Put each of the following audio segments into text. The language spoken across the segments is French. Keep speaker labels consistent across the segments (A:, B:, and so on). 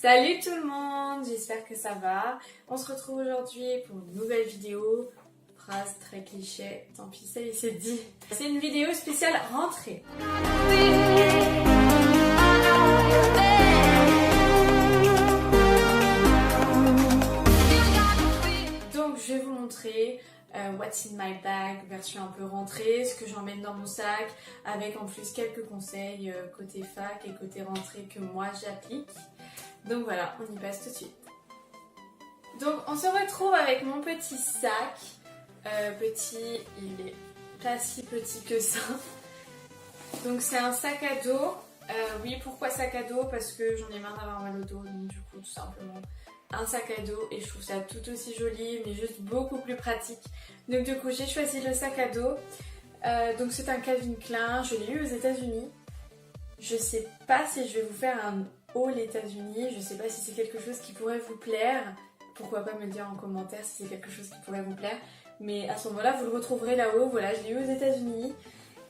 A: Salut tout le monde, j'espère que ça va. On se retrouve aujourd'hui pour une nouvelle vidéo. Phrase très cliché, tant pis, ça y est, c'est dit. C'est une vidéo spéciale rentrée. Donc je vais vous montrer What's in my bag, version un peu rentrée, ce que j'emmène dans mon sac, avec en plus quelques conseils côté fac et côté rentrée que moi j'applique. Donc voilà, on y passe tout de suite. Donc on se retrouve avec mon petit sac. Petit, il est pas si petit que ça. Donc c'est un sac à dos. Oui, pourquoi sac à dos? Parce que j'en ai marre d'avoir mal au dos, donc du coup tout simplement un sac à dos, et je trouve ça tout aussi joli mais juste beaucoup plus pratique. Donc du coup j'ai choisi le sac à dos. Donc c'est un Calvin Klein, je l'ai eu aux États-Unis. Je sais pas si je vais vous faire un haul États-Unis, je sais pas si c'est quelque chose qui pourrait vous plaire. Pourquoi pas me dire en commentaire si c'est quelque chose qui pourrait vous plaire. Mais à ce moment-là, vous le retrouverez là-haut. Voilà, je l'ai eu aux États-Unis.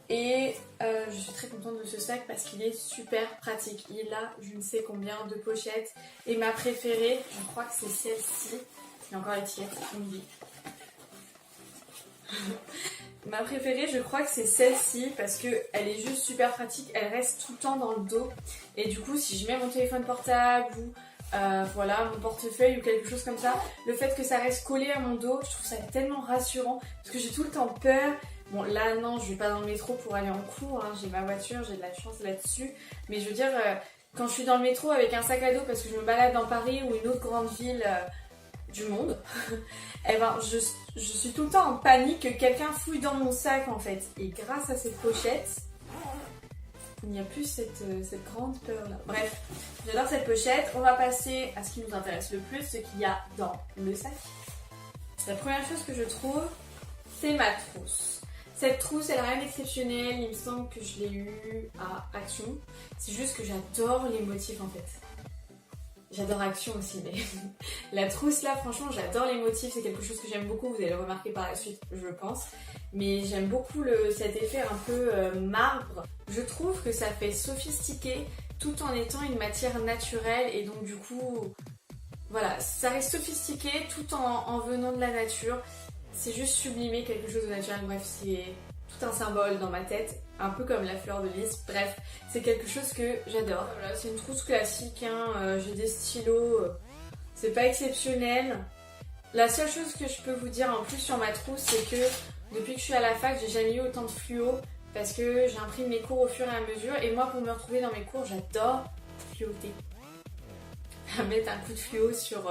A: Et je suis très contente de ce sac parce qu'il est super pratique. Il a je ne sais combien de pochettes. Et ma préférée, je crois que c'est celle-ci. Il y a encore l'étiquette, on me dit. Ma préférée, je crois que c'est celle-ci parce qu'elle est juste super pratique. Elle reste tout le temps dans le dos. Et du coup, si je mets mon téléphone portable ou voilà, mon portefeuille ou quelque chose comme ça, le fait que ça reste collé à mon dos, je trouve ça tellement rassurant parce que j'ai tout le temps peur. Bon là non, je vais pas dans le métro pour aller en cours, hein. J'ai ma voiture, j'ai de la chance là-dessus, mais je veux dire, quand je suis dans le métro avec un sac à dos parce que je me balade dans Paris ou une autre grande ville du monde, et ben je suis tout le temps en panique que quelqu'un fouille dans mon sac en fait. Et grâce à cette pochette, il n'y a plus cette grande peur là. Bref, j'adore cette pochette. On va passer à ce qui nous intéresse le plus, ce qu'il y a dans le sac. La première chose que je trouve, c'est ma trousse. Cette trousse, elle n'a rien d'exceptionnel. Il me semble que je l'ai eue à Action. C'est juste que j'adore les motifs en fait. J'adore Action aussi, mais la trousse là, franchement, j'adore les motifs. C'est quelque chose que j'aime beaucoup. Vous allez le remarquer par la suite, je pense. Mais j'aime beaucoup cet effet un peu marbre. Je trouve que ça fait sophistiqué tout en étant une matière naturelle. Et donc du coup, voilà, ça reste sophistiqué tout en venant de la nature. C'est juste sublimer quelque chose de naturel. Bref, c'est tout un symbole dans ma tête. Un peu comme la fleur de lys. Bref, c'est quelque chose que j'adore. Voilà, c'est une trousse classique, hein. J'ai des stylos. C'est pas exceptionnel. La seule chose que je peux vous dire en plus sur ma trousse, c'est que depuis que je suis à la fac, j'ai jamais eu autant de fluo parce que j'imprime mes cours au fur et à mesure. Et moi, pour me retrouver dans mes cours, j'adore fluoter. Mettre un coup de fluo sur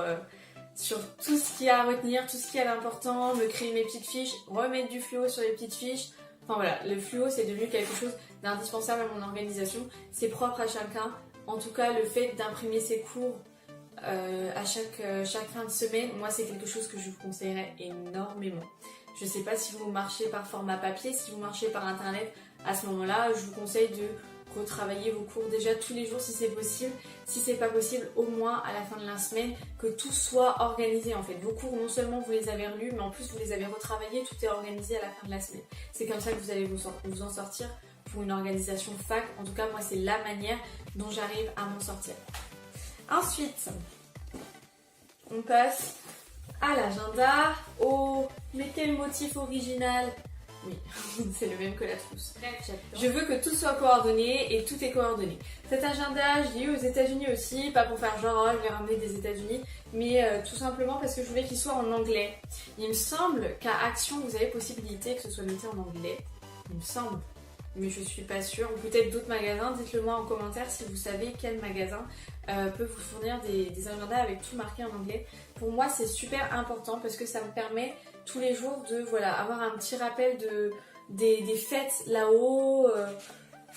A: tout ce qu'il y a à retenir, tout ce qui est d'important, me créer mes petites fiches, remettre du fluo sur les petites fiches. Enfin voilà, le fluo c'est devenu quelque chose d'indispensable à mon organisation. C'est propre à chacun. En tout cas, le fait d'imprimer ses cours à chaque fin de semaine, moi c'est quelque chose que je vous conseillerais énormément. Je sais pas si vous marchez par format papier, si vous marchez par internet, à ce moment-là, je vous conseille de retravailler vos cours déjà tous les jours si c'est possible. Si c'est pas possible, au moins à la fin de la semaine, que tout soit organisé en fait. Vos cours, non seulement vous les avez relus, mais en plus vous les avez retravaillés, tout est organisé à la fin de la semaine. C'est comme ça que vous allez vous en sortir pour une organisation fac. En tout cas, moi c'est la manière dont j'arrive à m'en sortir. Ensuite, on passe à l'agenda. Oh, mais quel motif original! Oui, c'est le même que la trousse. Je veux que tout soit coordonné et tout est coordonné. Cet agenda, je l'ai eu aux États-Unis aussi, pas pour faire genre oh, je vais ramener des États-Unis, mais tout simplement parce que je voulais qu'il soit en anglais. Il me semble qu'à Action, vous avez possibilité que ce soit noté en anglais. Il me semble, mais je suis pas sûre. Ou peut-être d'autres magasins, dites-le moi en commentaire si vous savez quel magasin peut vous fournir des agendas avec tout marqué en anglais. Pour moi, c'est super important parce que ça me permet tous les jours de avoir un petit rappel des fêtes là-haut.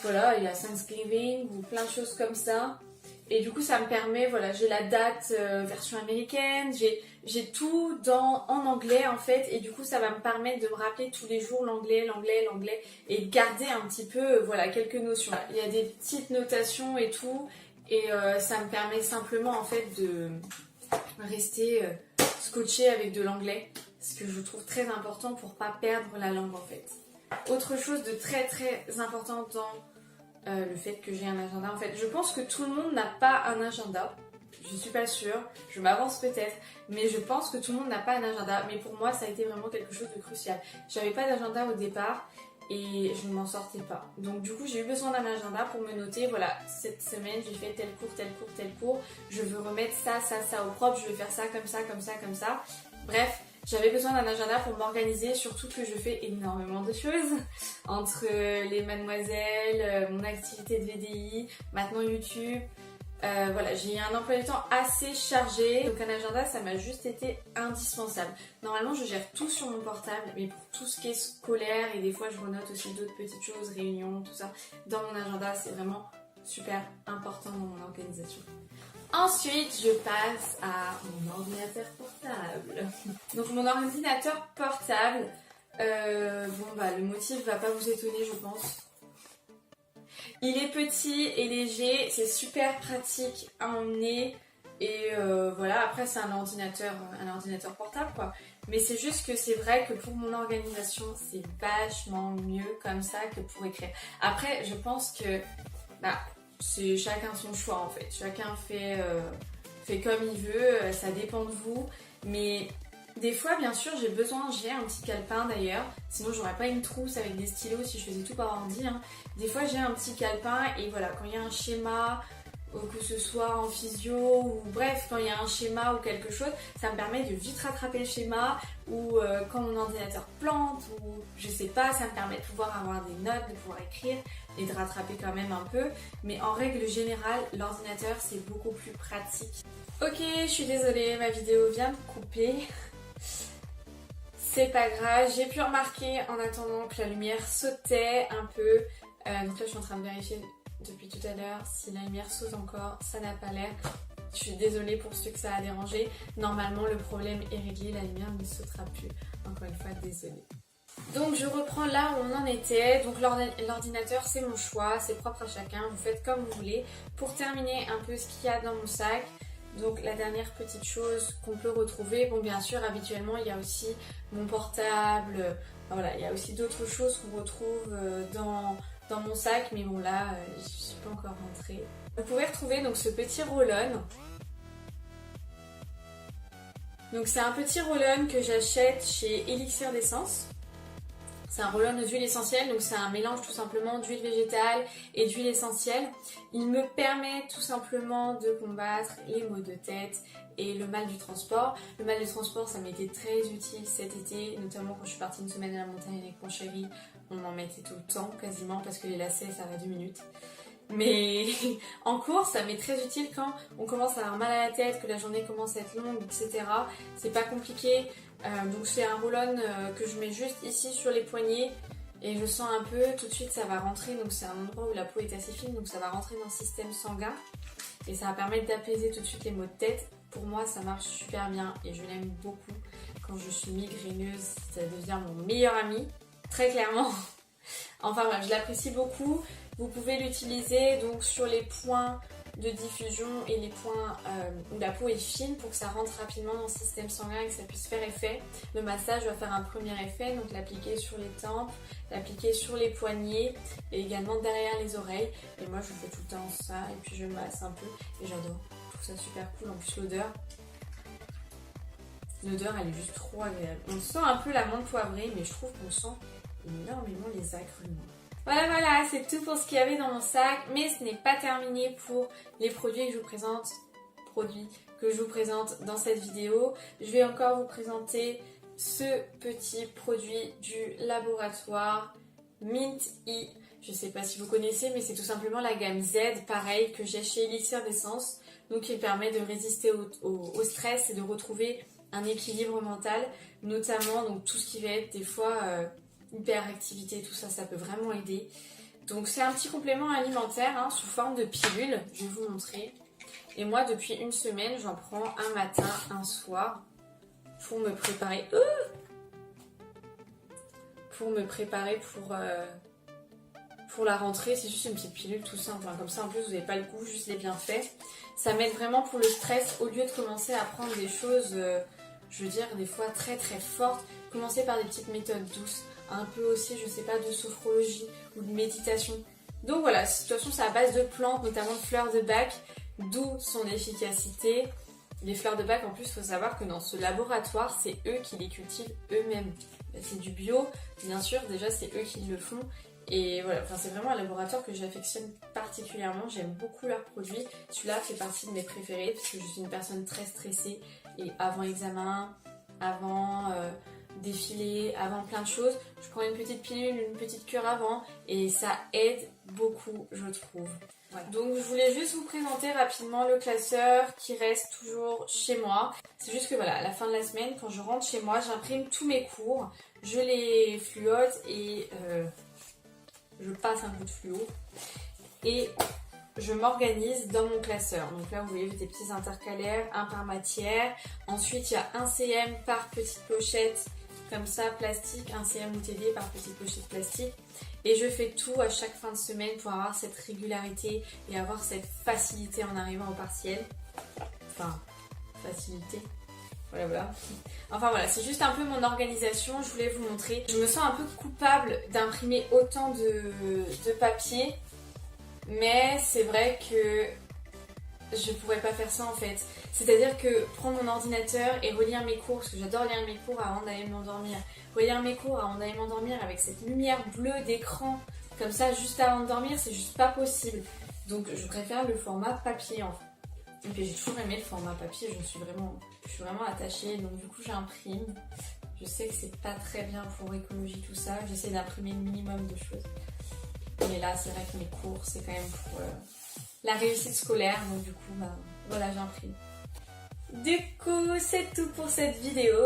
A: Voilà, il y a Thanksgiving ou plein de choses comme ça. Et du coup, ça me permet, voilà, j'ai la date version américaine, j'ai tout en anglais en fait. Et du coup, ça va me permettre de me rappeler tous les jours l'anglais et de garder un petit peu, voilà, quelques notions. Il y a des petites notations et tout. Et ça me permet simplement en fait de rester scotché avec de l'anglais. Ce que je trouve très important pour pas perdre la langue en fait. Autre chose de très très important dans le fait que j'ai un agenda, en fait, je pense que tout le monde n'a pas un agenda. Je suis pas sûre, je m'avance peut-être, mais je pense que tout le monde n'a pas un agenda. Mais pour moi, ça a été vraiment quelque chose de crucial. J'avais pas d'agenda au départ et je ne m'en sortais pas. Donc du coup, j'ai eu besoin d'un agenda pour me noter, voilà, cette semaine, j'ai fait tel cours, tel cours, tel cours. Je veux remettre ça, ça, ça au propre, je vais faire ça, comme ça, comme ça, comme ça. Bref, j'avais besoin d'un agenda pour m'organiser, surtout que je fais énormément de choses. Entre les mademoiselles, mon activité de VDI, maintenant YouTube... voilà, j'ai un emploi du temps assez chargé, donc un agenda ça m'a juste été indispensable. Normalement je gère tout sur mon portable, mais pour tout ce qui est scolaire et des fois je renote aussi d'autres petites choses, réunions, tout ça, dans mon agenda c'est vraiment super important dans mon organisation. Ensuite je passe à mon ordinateur portable. Donc mon ordinateur portable, le motif va pas vous étonner je pense. Il est petit et léger, c'est super pratique à emmener et voilà, après c'est un ordinateur portable quoi. Mais c'est juste que c'est vrai que pour mon organisation, c'est vachement mieux comme ça que pour écrire. Après, je pense que c'est chacun son choix en fait. Chacun fait comme il veut, ça dépend de vous. Mais des fois, bien sûr, j'ai un petit calepin d'ailleurs, sinon j'aurais pas une trousse avec des stylos si je faisais tout par ordi. Hein. Des fois, j'ai un petit calepin et voilà, quand il y a un schéma, que ce soit en physio ou bref, quand il y a un schéma ou quelque chose, ça me permet de vite rattraper le schéma ou quand mon ordinateur plante ou je sais pas, ça me permet de pouvoir avoir des notes, de pouvoir écrire et de rattraper quand même un peu. Mais en règle générale, l'ordinateur c'est beaucoup plus pratique. Ok, je suis désolée, ma vidéo vient de couper. C'est pas grave, j'ai pu remarquer en attendant que la lumière sautait un peu. Donc là je suis en train de vérifier depuis tout à l'heure si la lumière saute encore, ça n'a pas l'air. Je suis désolée pour ceux que ça a dérangé. Normalement le problème est réglé, la lumière ne sautera plus. Encore une fois, désolée. Donc je reprends là où on en était. Donc l'ordinateur c'est mon choix, c'est propre à chacun, vous faites comme vous voulez. Pour terminer un peu ce qu'il y a dans mon sac, donc la dernière petite chose qu'on peut retrouver, bon bien sûr habituellement il y a aussi mon portable, voilà, il y a aussi d'autres choses qu'on retrouve dans mon sac, mais bon là je suis pas encore rentrée. Vous pouvez retrouver donc ce petit roll-on. Donc c'est un petit roll-on que j'achète chez Elixir d'essence. C'est un roll-on aux huiles essentielles, donc c'est un mélange tout simplement d'huile végétale et d'huile essentielle. Il me permet tout simplement de combattre les maux de tête et le mal du transport. Le mal du transport, ça m'a été très utile cet été, notamment quand je suis partie une semaine à la montagne avec mon chéri. On en mettait tout le temps quasiment parce que les lacets ça va 2 minutes. Mais en course, ça m'est très utile quand on commence à avoir mal à la tête, que la journée commence à être longue, etc. C'est pas compliqué. Donc c'est un roll-on que je mets juste ici sur les poignets et je sens un peu, tout de suite ça va rentrer, donc c'est un endroit où la peau est assez fine, donc ça va rentrer dans le système sanguin et ça va permettre d'apaiser tout de suite les maux de tête. Pour moi ça marche super bien et je l'aime beaucoup. Quand je suis migraineuse, ça devient mon meilleur ami, très clairement. Enfin bref, je l'apprécie beaucoup. Vous pouvez l'utiliser donc sur les points de diffusion et les points où la peau est fine pour que ça rentre rapidement dans le système sanguin et que ça puisse faire effet. Le massage va faire un premier effet, donc l'appliquer sur les tempes, l'appliquer sur les poignets et également derrière les oreilles. Et moi je fais tout le temps ça et puis je masse un peu et j'adore. Je trouve ça super cool. En plus l'odeur elle est juste trop agréable. On sent un peu la menthe poivrée mais je trouve qu'on sent énormément les agrumes. Voilà, c'est tout pour ce qu'il y avait dans mon sac, mais ce n'est pas terminé pour les produits que je vous présente dans cette vidéo. Je vais encore vous présenter ce petit produit du laboratoire Mint E. Je ne sais pas si vous connaissez, mais c'est tout simplement la gamme Z, pareil, que j'ai chez Elixir d'essence. Donc il permet de résister au stress et de retrouver un équilibre mental, notamment donc tout ce qui va être des fois... hyperactivité, tout ça, ça peut vraiment aider. Donc c'est un petit complément alimentaire sous forme de pilule, je vais vous montrer. Et moi depuis une semaine, j'en prends un matin, un soir, pour me préparer. Pour la rentrée. C'est juste une petite pilule tout simple, comme ça en plus vous n'avez pas le goût, juste les bienfaits. Ça m'aide vraiment pour le stress, au lieu de commencer à prendre des choses, je veux dire des fois très très fortes. Commencer par des petites méthodes douces, un peu aussi, je sais pas, de sophrologie ou de méditation. Donc voilà, de toute façon c'est à base de plantes, notamment de fleurs de bac, d'où son efficacité. Les fleurs de Bach, en plus, il faut savoir que dans ce laboratoire, c'est eux qui les cultivent eux-mêmes. C'est du bio, bien sûr, déjà c'est eux qui le font. Et voilà, enfin, c'est vraiment un laboratoire que j'affectionne particulièrement, j'aime beaucoup leurs produits. Celui-là fait partie de mes préférés parce que je suis une personne très stressée. Et avant examen, avant défilé, avant plein de choses, je prends une petite pilule, une petite cure avant et ça aide beaucoup, je trouve. Voilà. Donc je voulais juste vous présenter rapidement le classeur qui reste toujours chez moi. C'est juste que voilà, à la fin de la semaine, quand je rentre chez moi, j'imprime tous mes cours, je les fluote et je passe un coup de fluo et je m'organise dans mon classeur. Donc là, vous voyez, j'ai des petits intercalaires, un par matière. Ensuite, il y a un CM par petite pochette, comme ça, plastique, un CM OTD par petite pochette plastique. Et je fais tout à chaque fin de semaine pour avoir cette régularité et avoir cette facilité en arrivant au partiel. Enfin, facilité. Voilà. Enfin voilà, c'est juste un peu mon organisation, je voulais vous montrer. Je me sens un peu coupable d'imprimer autant de papier, mais c'est vrai que je pourrais pas faire ça en fait. C'est-à-dire que prendre mon ordinateur et relire mes cours, parce que j'adore lire mes cours avant d'aller m'endormir, relire mes cours avant d'aller m'endormir avec cette lumière bleue d'écran, comme ça juste avant de dormir, c'est juste pas possible. Donc je préfère le format papier en fait. Et puis j'ai toujours aimé le format papier, je suis vraiment attachée, donc du coup j'imprime. Je sais que c'est pas très bien pour l'écologie tout ça, j'essaie d'imprimer le minimum de choses. Mais là c'est vrai que mes cours c'est quand même pour la réussite scolaire, donc du coup bah, voilà, j'imprime. Du coup c'est tout pour cette vidéo.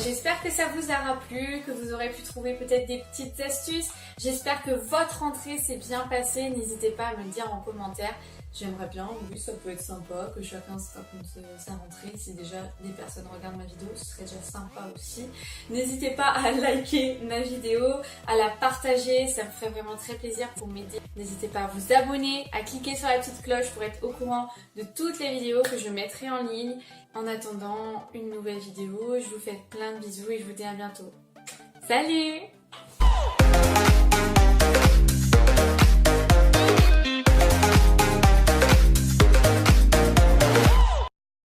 A: J'espère que ça vous aura plu, que vous aurez pu trouver peut-être des petites astuces. J'espère que votre rentrée s'est bien passée, n'hésitez pas à me le dire en commentaire. J'aimerais bien, oui, ça peut être sympa, que chacun se raconte sa rentrée. Si déjà des personnes regardent ma vidéo, ce serait déjà sympa aussi. N'hésitez pas à liker ma vidéo, à la partager, ça me ferait vraiment très plaisir pour m'aider. N'hésitez pas à vous abonner, à cliquer sur la petite cloche pour être au courant de toutes les vidéos que je mettrai en ligne. En attendant une nouvelle vidéo, je vous fais plein de bisous et je vous dis à bientôt. Salut!